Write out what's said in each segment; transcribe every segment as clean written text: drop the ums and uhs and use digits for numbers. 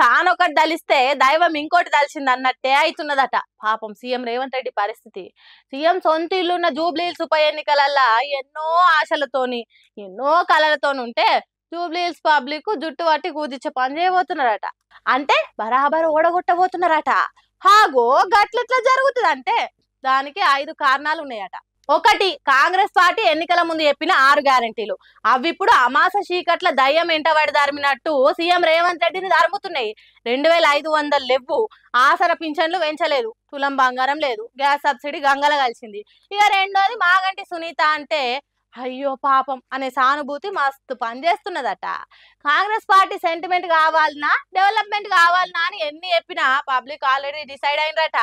తానొకటి దలిస్తే దైవం ఇంకోటి దలిచింది అన్నట్టే అవుతున్నదట పాపం సీఎం రేవంత్ రెడ్డి పరిస్థితి. సీఎం సొంత ఇల్లున్న జూబ్లీహిల్స్ ఉప ఎన్నికలల్లా ఎన్నో ఆశలతోని ఎన్నో కలలతోని ఉంటే జూబ్లీహిల్స్ పబ్లిక్ జుట్టు పట్టి కూదిచ్చే పని చేయబోతున్నారట. అంటే బరాబర్ ఓడగొట్టబోతున్నారట. హాగో గట్లెట్లా జరుగుతుంది అంటే దానికి 5 కారణాలు ఉన్నాయట. ఒకటి, కాంగ్రెస్ పార్టీ ఎన్నికల ముందు చెప్పిన 6 గ్యారెంటీలు అవి ఇప్పుడు అమాస చీకట్ల దయ్యం ఎంటబడి ధర్మినట్టు సీఎం రేవంత్ రెడ్డిని ధర్ముతున్నాయి. 2500 లెవ్వు, ఆసర పింఛన్లు పెంచలేదు, తులం బంగారం లేదు, గ్యాస్ సబ్సిడీ గంగల కలిసింది. ఇక రెండోది, మాగంటి సునీత అంటే అయ్యో పాపం అనే సానుభూతి మస్తు పనిచేస్తున్నదట. కాంగ్రెస్ పార్టీ సెంటిమెంట్ కావాలన్నా డెవలప్మెంట్ కావాలన్నా అని ఎన్ని చెప్పినా పబ్లిక్ ఆల్రెడీ డిసైడ్ అయినరట.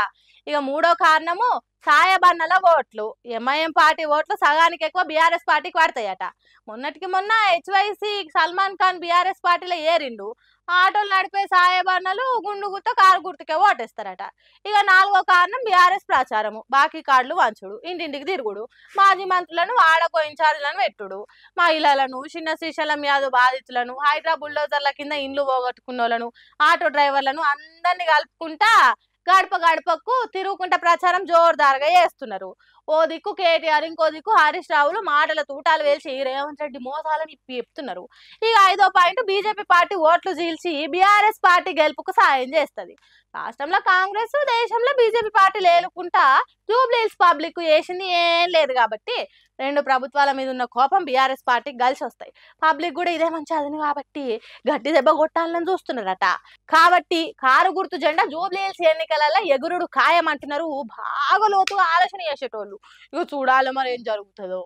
ఇక మూడో కారణము, సాయబన్నల ఓట్లు. ఎంఐఎం పార్టీ ఓట్లు సగానికి ఎక్కువ బీఆర్ఎస్ పార్టీకి పడతాయట. మొన్నటికి మొన్న హెచ్వైసి సల్మాన్ ఖాన్ బీఆర్ఎస్ పార్టీలో ఏరిండు. ఆటోలు నడిపే సాయబన్నలు గుండు గుర్త కారు గుర్తుకే ఓటేస్తారట. ఇక నాలుగో కారణం బీఆర్ఎస్ ప్రచారము, బాకీ కార్డులు వంచుడు, ఇంటింటికి తిరుగుడు, మాజీ మంత్రులను వాడకో ఇన్ఛార్జీలను పెట్టుడు, మహిళలను, చిన్న శ్రీశైలం యాదవ్ బాధితులను, హైదరాబాద్ బుల్డోజర్ల కింద ఇండ్లు పోగొట్టుకున్న వాళ్ళను, ఆటో డ్రైవర్లను అందరినీ కలుపుకుంటా గడప గడపకు తిరుగుకుంటా ప్రచారం జోరుదారుగా చేస్తున్నారు. ఓ దిక్కు కేటీఆర్, ఇంకో దిక్కు హరీష్ రావులు మాటల తూటాలు వేల్చి రేవంత్ రెడ్డి మోసాలని చెప్తున్నారు. ఇక 5వ పాయింట్, బీజేపీ పార్టీ ఓట్లు చీల్చి బీఆర్ఎస్ పార్టీ గెలుపుకు సాయం చేస్తుంది. రాష్ట్రంలో కాంగ్రెస్, దేశంలో బీజేపీ పార్టీ లేనుకుంటా జూబ్లీహిల్స్ పబ్లిక్ చేసింది ఏం లేదు కాబట్టి 2 ప్రభుత్వాల మీద ఉన్న కోపం బీఆర్ఎస్ పార్టీకి కలిసి వస్తాయి. పబ్లిక్ కూడా ఇదే మంచి అదని కాబట్టి గట్టి దెబ్బ కొట్టాలని చూస్తున్నారట. కాబట్టి కారు గుర్తు జెండా జూబ్లీహిల్స్ ఎన్నికలలో ఎగురుడు ఖాయం అంటున్నారు బాగా లోతుగా ఆలోచన చేసేటోళ్ళు. ఇగో చూడాలి మరి ఏం జరుగుతుందో.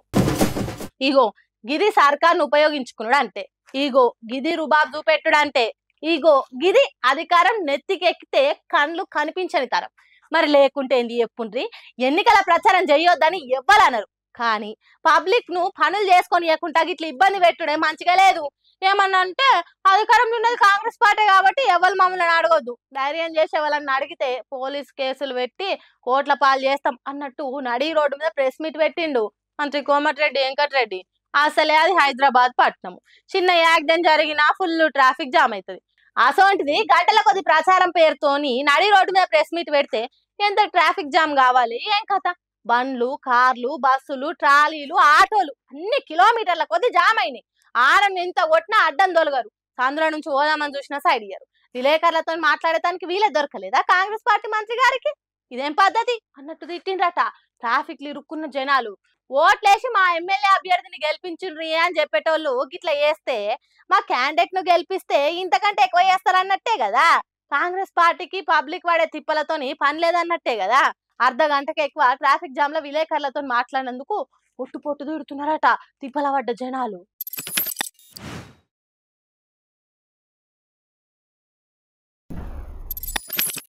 ఇగో గిది సర్కార్ను ఉపయోగించుకున్నాడు అంటే, ఇగో గిది రుబాబ్ చూపెట్టుడు అంటే, ఇగో గిది అధికారం నెత్తికెక్కితే కండ్లు కనిపించని తరం. మరి లేకుంటే ఏంది చెప్పుండ్రి. ఎన్నికల ప్రచారం చేయొద్దని ఎవ్వరన్నారు, కానీ పబ్లిక్ ను పనులు చేసుకొని ఇవ్వకుండా ఇట్లా ఇబ్బంది పెట్టుడే మంచిగా లేదు. ఏమన్నా అంటే అధికారంలో ఉన్నది కాంగ్రెస్ పార్టీ కాబట్టి ఎవరు మమ్మల్ని అడగొద్దు, ధైర్యం చేసి ఎవరన్నా అడిగితే పోలీస్ కేసులు పెట్టి కోట్ల పాలు చేస్తాం అన్నట్టు నడి రోడ్డు మీద ప్రెస్ మీట్ పెట్టిండు మంత్రి కోమటిరెడ్డి వెంకటరెడ్డి. అసలే అది హైదరాబాద్ పట్టణం, చిన్న యాక్సిడెంట్ జరిగినా ఫుల్ ట్రాఫిక్ జామ్ అవుతుంది. అసోంటిది గంటల కొద్ది ప్రచారం పేరుతోని నడి రోడ్డు మీద ప్రెస్ మీట్ పెడితే ఎంత ట్రాఫిక్ జామ్ కావాలి ఏం కథ. బండ్లు, కార్లు, బస్సులు, ట్రాలీలు, ఆటోలు అన్ని కిలోమీటర్ల కొద్ది జామ్ అయినాయి. ఆరం ఎంత కొట్టినా అడ్డం దొలగరు. సందులో నుంచి పోదామని చూసినా సైడ్ ఇయ్యరు. విలేకరులతో మాట్లాడటానికి వీలే దొరకలేదా కాంగ్రెస్ పార్టీ మంత్రి గారికి? ఇదేం పద్ధతి అన్నట్టు తిట్టిండ్రట. ట్రాఫిక్ ఇరుక్కున్న జనాలు ఓట్లేసి మా ఎమ్మెల్యే అభ్యర్థిని గెలిపించుండ్రి అని చెప్పేటోళ్ళు గిట్లా చేస్తే మా క్యాండిడేట్ ను గెలిపిస్తే ఇంతకంటే ఎక్కువ చేస్తారన్నట్టే కదా. కాంగ్రెస్ పార్టీకి పబ్లిక్ వాడే తిప్పలతోని పని లేదన్నట్టే కదా. అర్ధ గంటకి ఎక్కువ ట్రాఫిక్ జామ్ లో విలేకరులతో మాట్లాడినందుకు పొట్టు పొట్టు తిడుతున్నారట తిప్పల పడ్డ జనాలు.